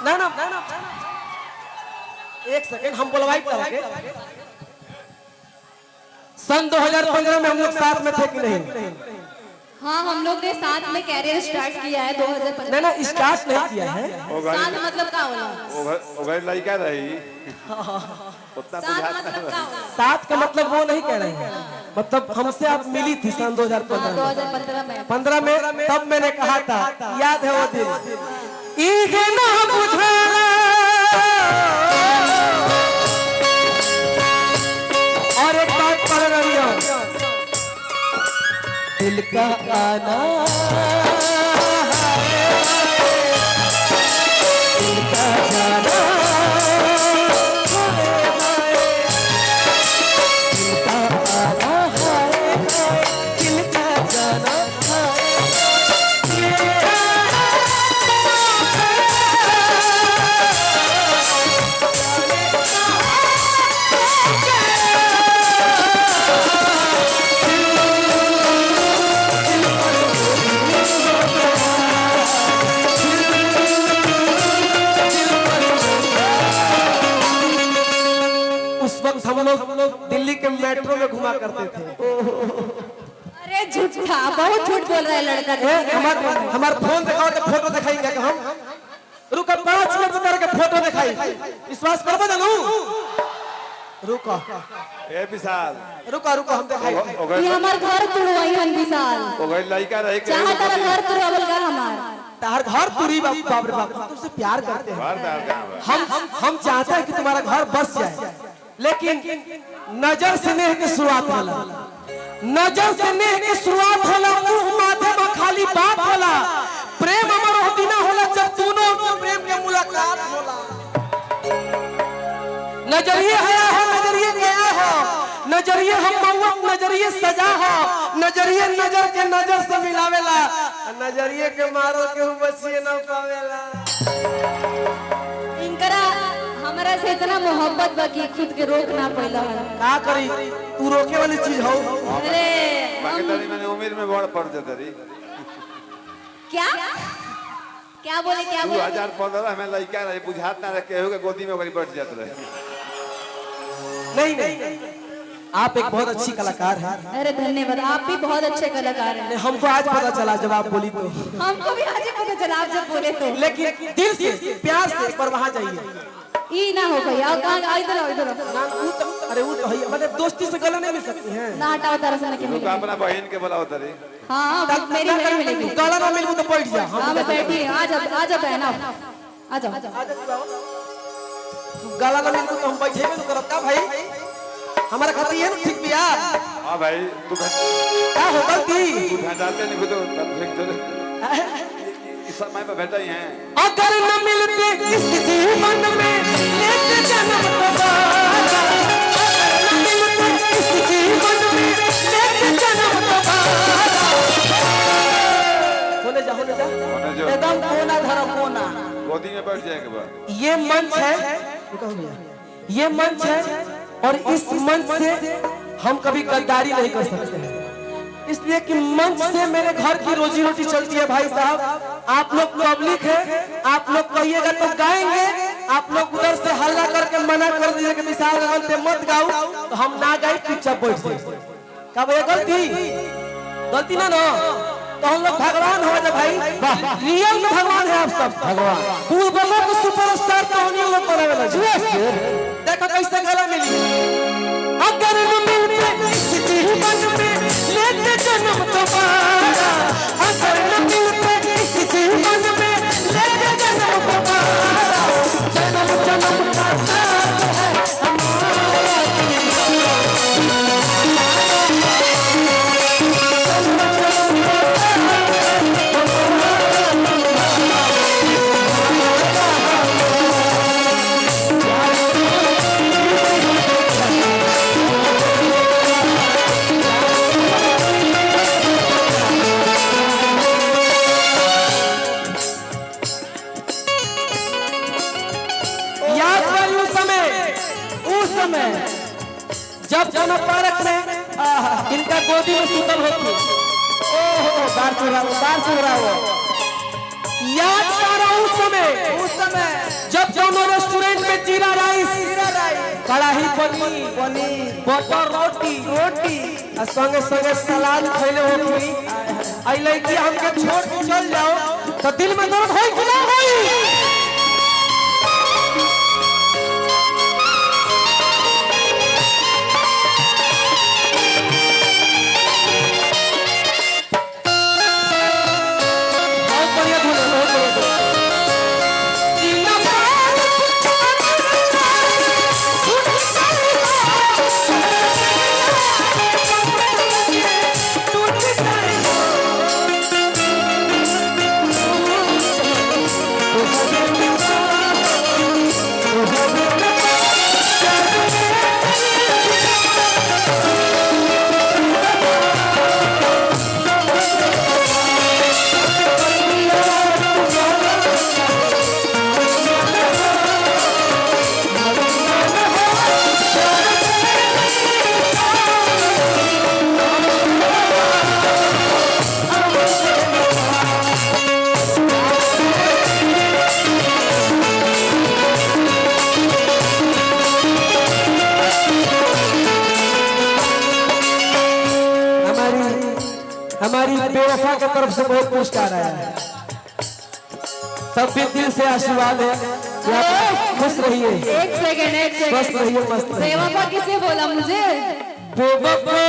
ना ना एक सेकंड हम बुलवाई करेंगे। सन 2015 में हम लोग साथ में थे कि नहीं? हाँ, हम लोग ने साथ में कैरियर स्टार्ट किया है 2015। नहीं ना स्टार्ट नहीं किया है। साथ मतलब क्या होला? ओगर लड़का रही साथ मतलब क्या होला? साथ का मतलब वो नहीं कह रहे हैं, मतलब हमसे आप मिली थी सन 2015 में तब मैंने कहा था, याद है वो दिन। इहे ना बुझा और एक बात पढ़ रही हूं, दिल का आना दिल का जाना दिल का आना है दिल का जाना हम लोग दिल्ली के मेट्रो में घुमा करते थे। अरे झूठा, बहुत झूठ बोल रहा है लड़का। हमारा फोन दिखाओ तो फोटो दिखाएंगे कि हम रुको 5 मिनट उतर के फोटो दिखाई, विश्वास करबो जानू? रुको ए विशाल रुको रुको हम दिखाई। ये हमार घर तुड़वाई हन विशाल। ओगर लड़का रही के चाहे तेरा घर तुड़वावल का हमार। तार घर तुरी बाप रे बाप, तुमसे प्यार करते हैं हम चाहते हैं कि तुम्हारा घर बस जाए, लेकिन नजर से नेह की शुरुआत होला, नजर से नेह की शुरुआत होला, मुंह माथे में खाली बात होला, प्रेम अमर हो बिना होला जब दोनों के प्रेम के मुलाकात होला। नजरिए आया हो नजरिए गया हो, नजरिए हम मौत नजरिए सजा हो, नजरिए नजर के नजर से मिलावेला, नजरिए के मारो के बचिए ना पावेला। इनकरा हमरा से इतना मोहब्बत बाकी खुद के रोक ना पाइला। का करी तू रोके वाली चीज हो? अरे बाकी तरी मैंने उम्र में बड़ पड़ जाता रही। क्या क्या बोले? 2015 में लड़का रही, बुझात ना रखे हो के गोदी में ओकरी बैठ जात रहे। नहीं आप एक बहुत अच्छी कलाकार हैं। अरे धन्यवाद, आप भी बहुत अच्छे कलाकार हैं। हमको आज पता चला जब आप बोली तो। हमको भी आज ही पता चला आप जब बोले तो। लेकिन दिल से प्यार से एक बार वहां जाइए। ई ना हो गई, आओ कहां? इधर आओ, इधर आओ। अरे वो तो है, मतलब दोस्ती से गला नहीं मिल सकती हैं। ना हटाओ तरह से ना के रुका अपना बहन के बुलाओ तरी। हां मेरी बहन मिलेगी। गला ना मिल तो बैठ जा। हां मैं बैठी, आ जा बहन आ जाओ। गला ना मिल तो हम बैठे में तो करब का भाई? हमारा खातिर ये ठीक बिया। हां भाई तू क्या हो गलती? तू भेजाते नहीं तो तब फेंक दे। इस समय पे बैठा ही है। अगर न मिलते इस जीवन में लेके जन्म दोबारा, न मिलते इस जीवन में लेके जन्म दोबारा। होने जा एकदम कोना धर्म कोना गोदी में बैठ जाएगा बा। ये मंच है, ये मंच है और इस मंच से हम कभी गद्दारी नहीं कर सकते हैं, इसलिए कि मंच से मेरे घर की रोजी रोटी चलती है। भाई साहब आप लोग पब्लिक है, आप लोग कहिएगा तो गाएंगे, आप लोग उधर से हल्ला करके मना कर दीजिए कि विशाल गगन पे मत गाओ, तो हम ना गाए चुपचाप बैठ जाए। क्या भैया गलती ना तो हम लोग भगवान हो जाए भाई। रियल में भगवान है आप सब। भगवान पूर्वों को सुपरस्टार तो हम लोग बनावे लगे। देखो कैसे गला मिली। अगर न मिलते इस जीवन में लेके जन्म दोबारा, अगर न मिलते इस जीवन में लेके जन्म दोबारा, जन्म जन्म का साथ है हमारा। जब जन पार्क में इनका गोदी में सुतल होती, ओहो बार सुन रहा हो, याद कर रहा हूँ उस समय कढ़ाई पनीर बटर रोटी और संगे संगे सलाद खैले होगी। आई लड़की हमके छोड़ के चल जाओ तो दिल में दर्द होई कि ना होई? हमारी बेवफा की तरफ से बहुत पुरस्कार आया है। सब भी दिल से आशीर्वाद है कि आप खुश रहिए। एक सेकंड स्वस्थ रहिए, मस्त रहिए। बेवफा किसे बोला मुझे? बेवफा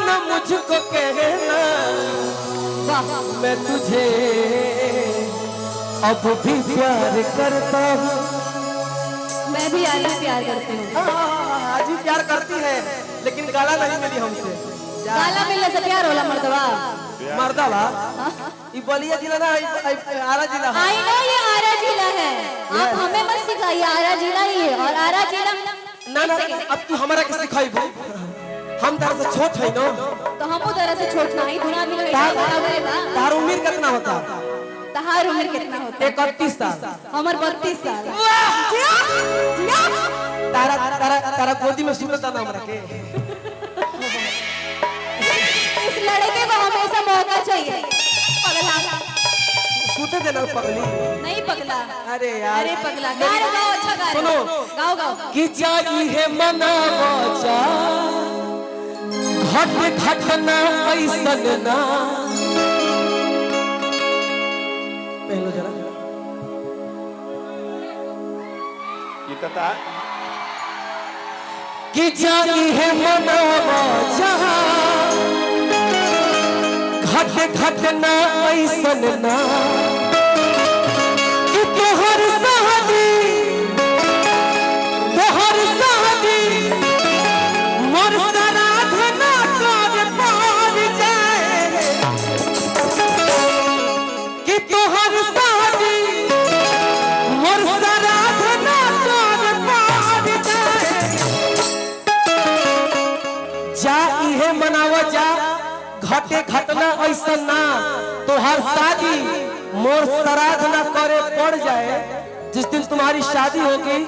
न मुझको कहना मैं तुझे अब भी प्यार करता हूँ। मैं भी आज भी प्यार करती हूँ। आज भी प्यार करती है लेकिन गाला नहीं मिली हमसे। गाला मिलने से प्यार होला मर्दवा? मर्दवा ये बलिया जिला ना आरा जिला है। आई नो ये आरा जिला है। आप हमें मत सिखाइए, आरा जिला ही है। और आरा जिला ना ना अब तू हमारा के सिखाई बो। हम तार से छोट है ना तो हम तरह से छोट नहीं गुना भी तार उम्र कितना होता? तहार उम्र कितना होता? 31 साल। हमर 32 साल। तारा तारा तारा गोदी में सुनता ना हमरा के। इस लड़के को हमेशा मौका चाहिए। पगला सूते देना पगली नहीं पगला। अरे यार अरे पगला गाओ अच्छा गा। सुनो गाओ कि जाई है मनावा जा घट घटना ऐसन ना। पहलो जरा कितना कि जाई है मनावा जा घट घटना ऐसन ना कि तोहर शादी मोर आराधना कर पार जाए कि तोहर शादी मोर आराधना कर पार जाए। जा इहे मनावा जा घटे घटना ऐसा ना तोहर शादी मोर श्राद्ध न करे पड़ जाए। जिस दिन तुम्हारी शादी होगी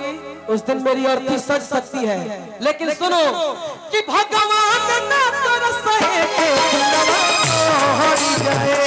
उस दिन मेरी अर्थी सज सकती है। लेकिन सुनो कि भगवान ना तरसे के हरि जाए।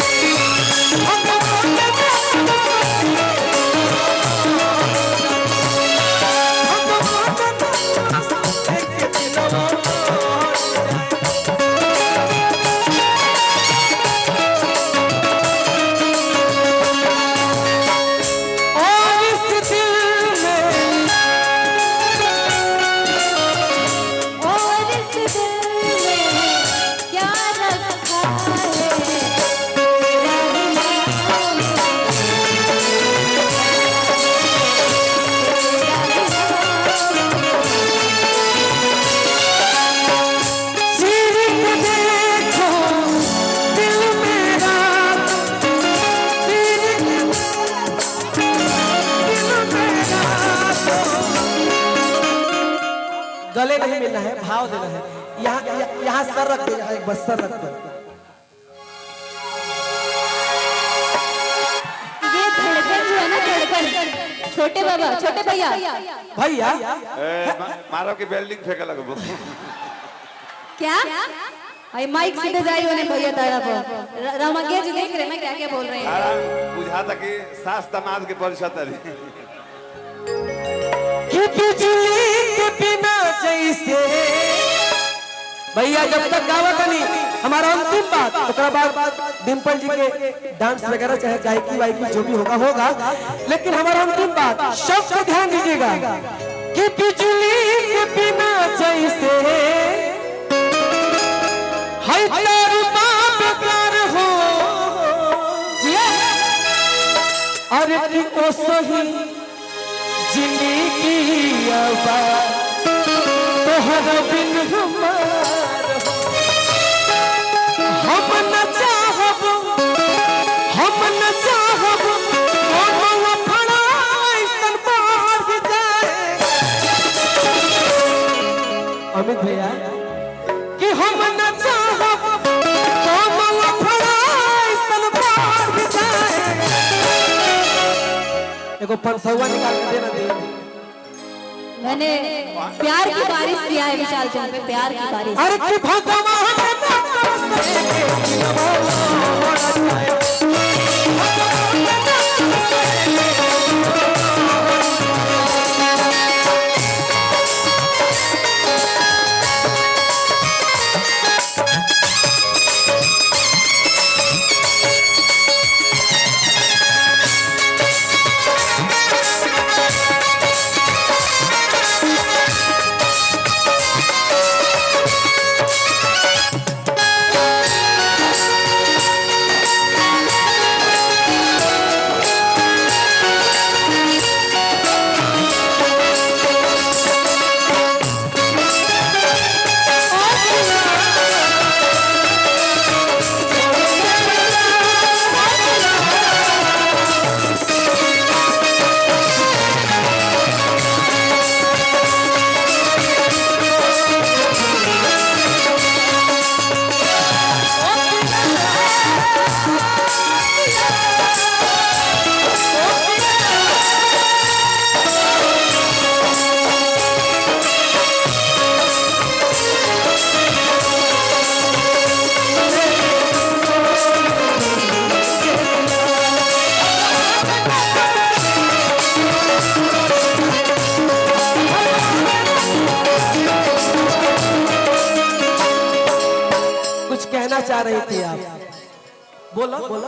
गले नहीं मिलना है, भाव देना है। यहाँ सर रख दे, एक बस सर रख दे। ये धड़कन जो है ना, धड़कन छोटे बाबा, छोटे भैया भैया मारो की बिल्डिंग फेंका लगो क्या? आई माइक सीधे जाई होने भैया तारा पर रामगिया जी देख रहे हैं क्या क्या बोल रहे हैं। बुझा था कि सास दामाद के परिषद है कि बिजली के जैसे भैया जब तक गावत नहीं हमारा अंतिम बात ओकरा बाद डिम्पल जी के डांस वगैरह चाहे गायकी वायकी जो भी होगा होगा, लेकिन हमारा अंतिम बात शब्द को ध्यान दीजिएगा कि बिजली के बिना जैसे है तारू बेकार हो अरे कि ओ सही जिंदगी आबा तोहरा बिन हमार हो हम न चाहब हम अपना ऐसन बाढ़ जाए अमित भैया कि हम न चाहब हम अपना ऐसन बाढ़ जाए। एगो 500 निकाल के देना दे। मैंने प्यार की बारिश किया है विशाल चंद पे, प्यार की बारिश। अरे कि भगवान कहना चाह रही थी आप, बोलो बोलो।